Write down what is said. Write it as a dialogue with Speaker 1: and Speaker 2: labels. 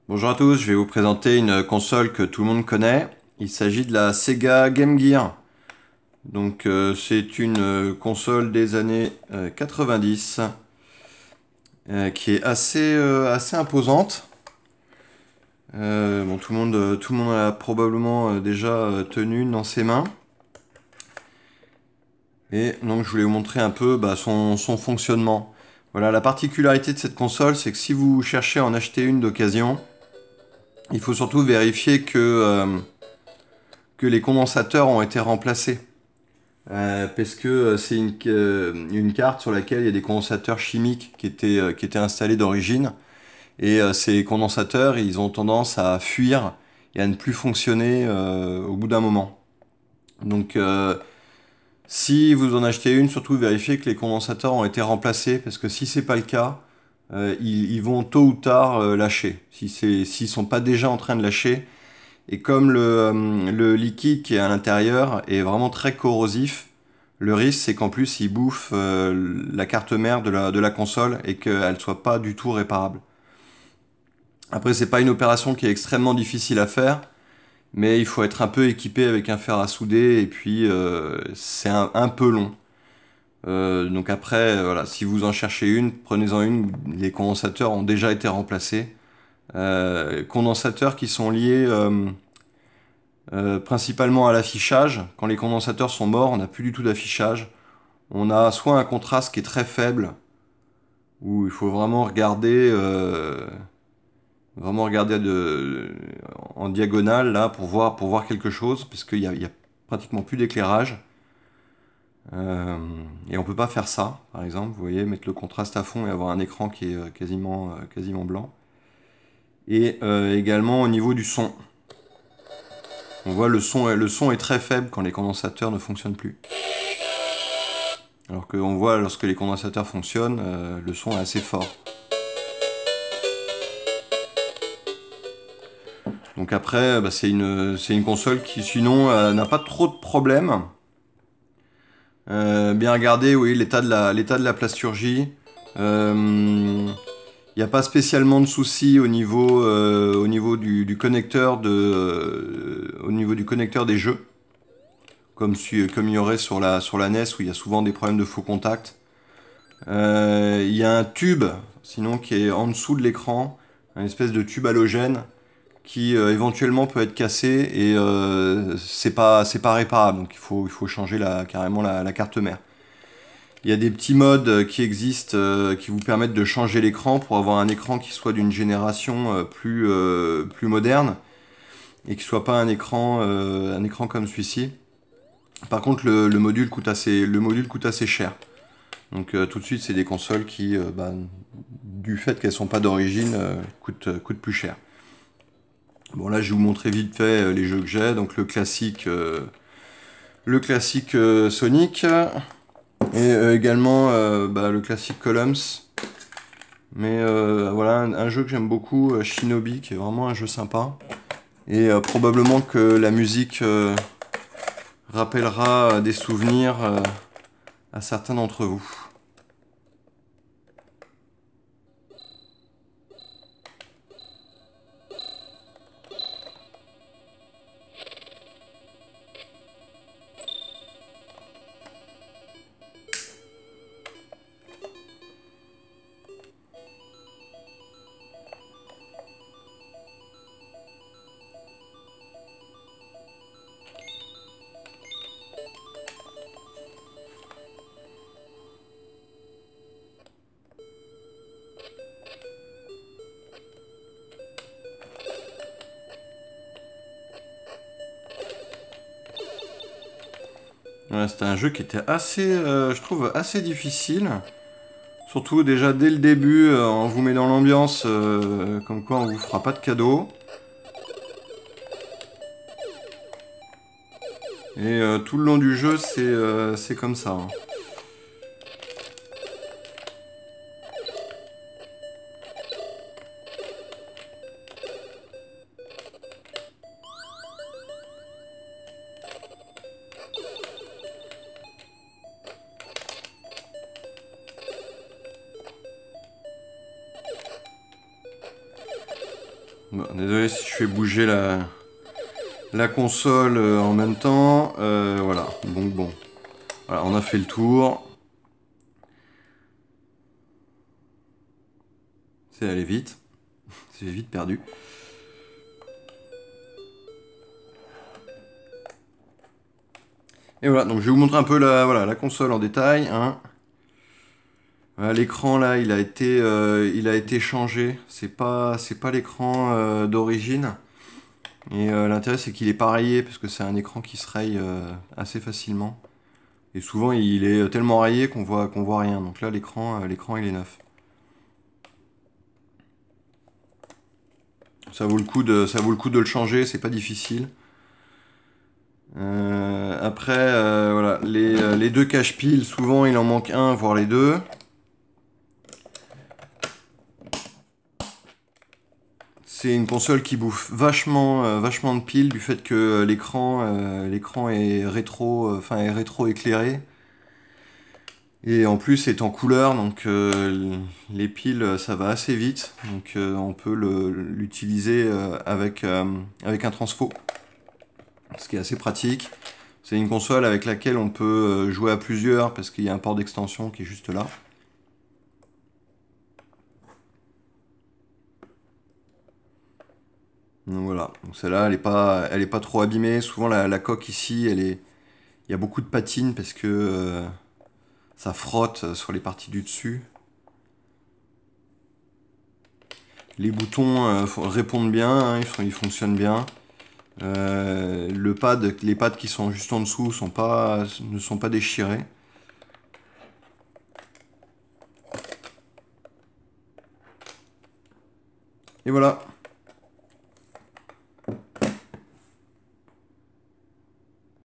Speaker 1: Bonjour à tous, je vais vous présenter une console que tout le monde connaît. Il s'agit de la Sega Game Gear. C'est une console des années 90 qui est assez imposante. Tout le monde a probablement déjà tenu une dans ses mains. Et donc je voulais vous montrer un peu son fonctionnement. Voilà, la particularité de cette console, c'est que si vous cherchez à en acheter une d'occasion, il faut surtout vérifier que les condensateurs ont été remplacés. Parce que c'est une carte sur laquelle il y a des condensateurs chimiques qui étaient installés d'origine. Et ces condensateurs, ils ont tendance à fuir et à ne plus fonctionner au bout d'un moment. Donc si vous en achetez une, surtout vérifiez que les condensateurs ont été remplacés, parce que si c'est pas le cas, ils vont tôt ou tard lâcher. S'ils sont pas déjà en train de lâcher, et comme le liquide qui est à l'intérieur est vraiment très corrosif, le risque c'est qu'en plus il bouffe la carte mère de la console et qu'elle soit pas du tout réparable. Après, c'est pas une opération qui est extrêmement difficile à faire, mais il faut être un peu équipé avec un fer à souder et puis c'est un peu long. Donc après, voilà, si vous en cherchez une, prenez-en une où les condensateurs ont déjà été remplacés. Condensateurs qui sont liés principalement à l'affichage. Quand les condensateurs sont morts, on n'a plus du tout d'affichage. On a soit un contraste qui est très faible, où il faut vraiment regarder en diagonale là pour voir quelque chose, parce qu'il y a pratiquement plus d'éclairage. Et on peut pas faire ça, par exemple. Vous voyez, mettre le contraste à fond et avoir un écran qui est quasiment blanc. Et également au niveau du son. On voit le son est très faible quand les condensateurs ne fonctionnent plus. Alors qu'on voit lorsque les condensateurs fonctionnent, le son est assez fort. Donc après, c'est une console qui sinon n'a pas trop de problèmes. Bien regarder, oui, l'état de la plasturgie. Il n'y a pas spécialement de soucis au niveau du connecteur au niveau du connecteur des jeux, comme il y aurait sur la NES où il y a souvent des problèmes de faux contact. Il y a un tube, sinon qui est en dessous de l'écran, une espèce de tube halogène qui éventuellement peut être cassé et c'est pas réparable, donc il faut changer carrément la carte mère. Il y a des petits modes qui existent qui vous permettent de changer l'écran pour avoir un écran qui soit d'une génération plus moderne et qui soit pas un écran comme celui-ci. Par contre, le module coûte assez cher. Donc tout de suite, c'est des consoles qui, du fait qu'elles sont pas d'origine, coûtent plus cher. Bon là, je vais vous montrer vite fait les jeux que j'ai. Donc le classique Sonic et également le classique Columns. Mais voilà, un jeu que j'aime beaucoup, Shinobi, qui est vraiment un jeu sympa. Et probablement que la musique rappellera des souvenirs à certains d'entre vous. Ouais, c'était un jeu qui était je trouve, assez difficile. Surtout déjà dès le début, on vous met dans l'ambiance, comme quoi on vous fera pas de cadeaux. Et tout le long du jeu, c'est comme ça, hein. Bon, désolé si je fais bouger la console en même temps. Voilà, donc bon. Voilà, on a fait le tour. C'est allé vite. C'est vite perdu. Et voilà, donc je vais vous montrer un peu la console en détail. Hein. Voilà, l'écran là, il a été changé. C'est pas l'écran d'origine. Et l'intérêt c'est qu'il est pas rayé parce que c'est un écran qui se raye assez facilement. Et souvent il est tellement rayé qu'on voit rien. Donc là l'écran il est neuf. Ça vaut le coup de le changer, c'est pas difficile. Après, voilà, les deux cache-piles, souvent il en manque un, voire les deux. C'est une console qui bouffe vachement de piles du fait que l'écran est est rétro éclairé. Et en plus est en couleur, donc les piles ça va assez vite. Donc on peut l'utiliser avec un transfo, ce qui est assez pratique. C'est une console avec laquelle on peut jouer à plusieurs parce qu'il y a un port d'extension qui est juste là. Donc voilà, donc celle-là elle est pas trop abîmée. Souvent la coque ici, il y a beaucoup de patine parce que ça frotte sur les parties du dessus. Les boutons répondent bien, hein, ils fonctionnent bien. Les pads qui sont juste en dessous ne sont pas déchirés. Et voilà.